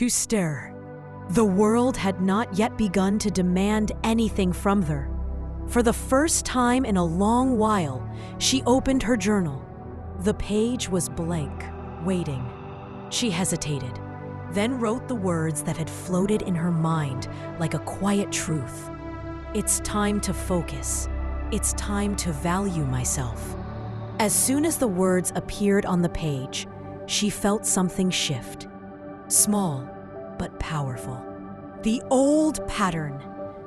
to stir. The world had not yet begun to demand anything from her. For the first time in a long while, she opened her journal. The page was blank, waiting. She hesitated, then wrote the words that had floated in her mind like a quiet truth. It's time to focus. It's time to value myself. As soon as the words appeared on the page, she felt something shift. Small, but powerful. The old pattern.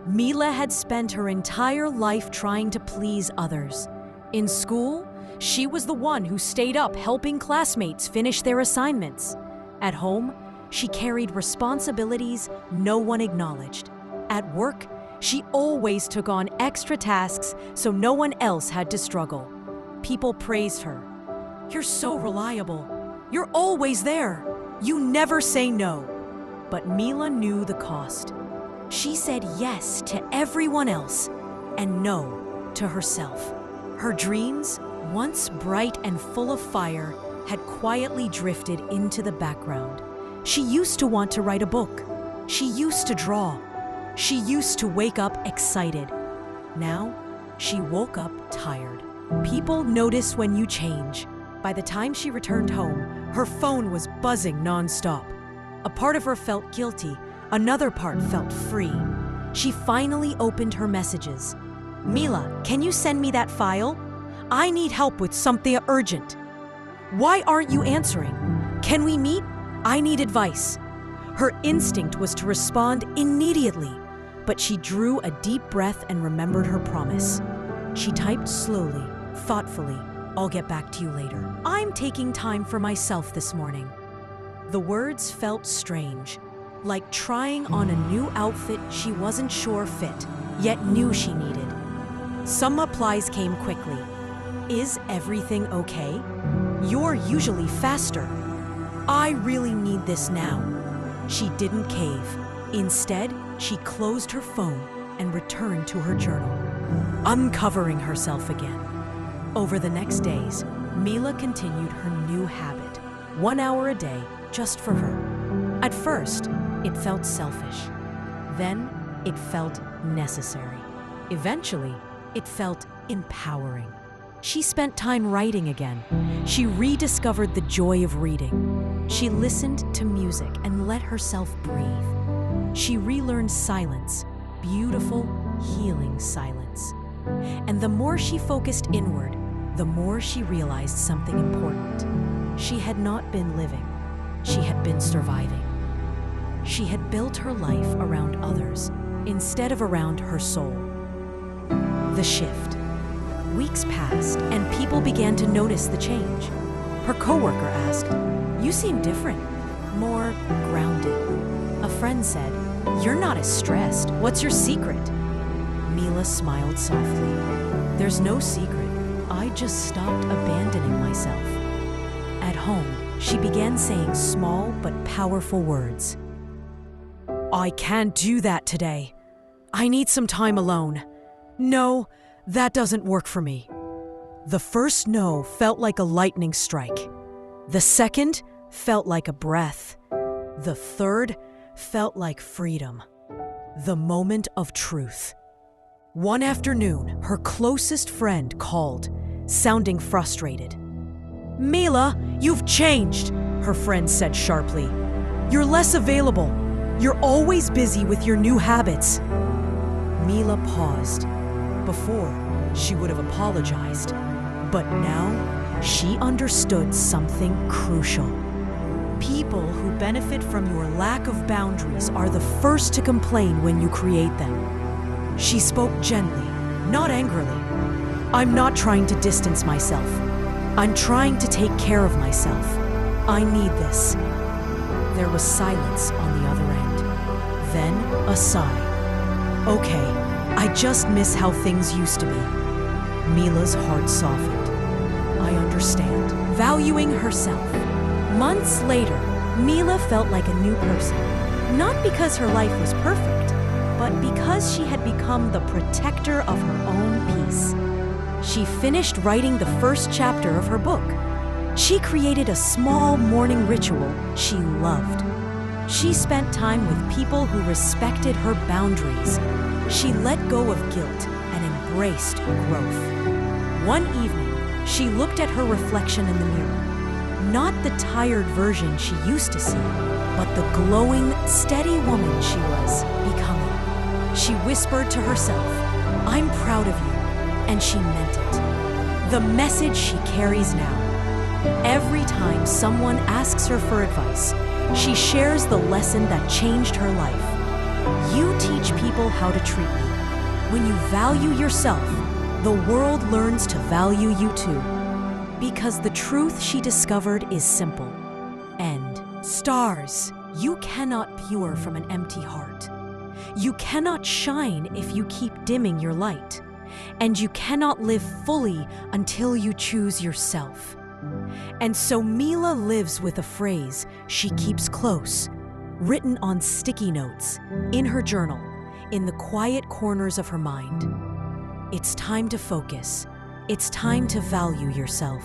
Mila had spent her entire life trying to please others. In school, she was the one who stayed up helping classmates finish their assignments. At home, she carried responsibilities no one acknowledged. At work, she always took on extra tasks so no one else had to struggle. People praised her. "You're so reliable. You're always there. You never say no." But Mila knew the cost. She said yes to everyone else and no to herself. Her dreams, once bright and full of fire, had quietly drifted into the background. She used to want to write a book. She used to draw. She used to wake up excited. Now, she woke up tired. People notice when you change. By the time she returned home, her phone was buzzing nonstop. A part of her felt guilty. Another part felt free. She finally opened her messages. "Mila, can you send me that file? I need help with something urgent." "Why aren't you answering? Can we meet? I need advice." Her instinct was to respond immediately, but she drew a deep breath and remembered her promise. She typed slowly, thoughtfully, "I'll get back to you later. I'm taking time for myself this morning." The words felt strange, like trying on a new outfit she wasn't sure fit, yet knew she needed. Some replies came quickly. "Is everything okay? You're usually faster." "I really need this now." She didn't cave. Instead, she closed her phone and returned to her journal, uncovering herself again. Over the next days, Mila continued her new habit, 1 hour a day just for her. At first, it felt selfish. Then, it felt necessary. Eventually, it felt empowering. She spent time writing again. She rediscovered the joy of reading. She listened to music and let herself breathe. She relearned silence, beautiful, healing silence. And the more she focused inward, the more she realized something important. She had not been living. She had been surviving. She had built her life around others instead of around her soul. The shift. Weeks passed, and people began to notice the change. Her coworker asked, "You seem different, more grounded." A friend said, "You're not as stressed. What's your secret?" Mila smiled softly. "There's no secret. I just stopped abandoning myself." At home, she began saying small but powerful words. "I can't do that today. I need some time alone. No, that doesn't work for me." The first no felt like a lightning strike. The second felt like a breath. The third felt like freedom. The moment of truth. One afternoon, her closest friend called, sounding frustrated. "Mila, you've changed," her friend said sharply. "You're less available. You're always busy with your new habits." Mila paused. Before, she would have apologized, but now she understood something crucial. People who benefit from your lack of boundaries are the first to complain when you create them. She spoke gently, not angrily. "I'm not trying to distance myself. I'm trying to take care of myself. I need this." There was silence on the other end. Then a sigh. "Okay, I just miss how things used to be." Mila's heart softened. "I understand." Valuing herself. Months later, Mila felt like a new person. Not because her life was perfect, but because she had become the protector of her own peace. She finished writing the first chapter of her book. She created a small morning ritual she loved. She spent time with people who respected her boundaries. She let go of guilt and embraced growth. One evening, she looked at her reflection in the mirror. Not the tired version she used to see, but the glowing, steady woman she was becoming. She whispered to herself, "I'm proud of you," and she meant it. The message she carries now. Every time someone asks her for advice, she shares the lesson that changed her life. You teach people how to treat you. When you value yourself, the world learns to value you too. Because the truth she discovered is simple. End. Stars, you cannot pour from an empty heart. You cannot shine if you keep dimming your light. And you cannot live fully until you choose yourself. And so Mila lives with a phrase she keeps close, written on sticky notes, in her journal, in the quiet corners of her mind. It's time to focus. It's time to value yourself.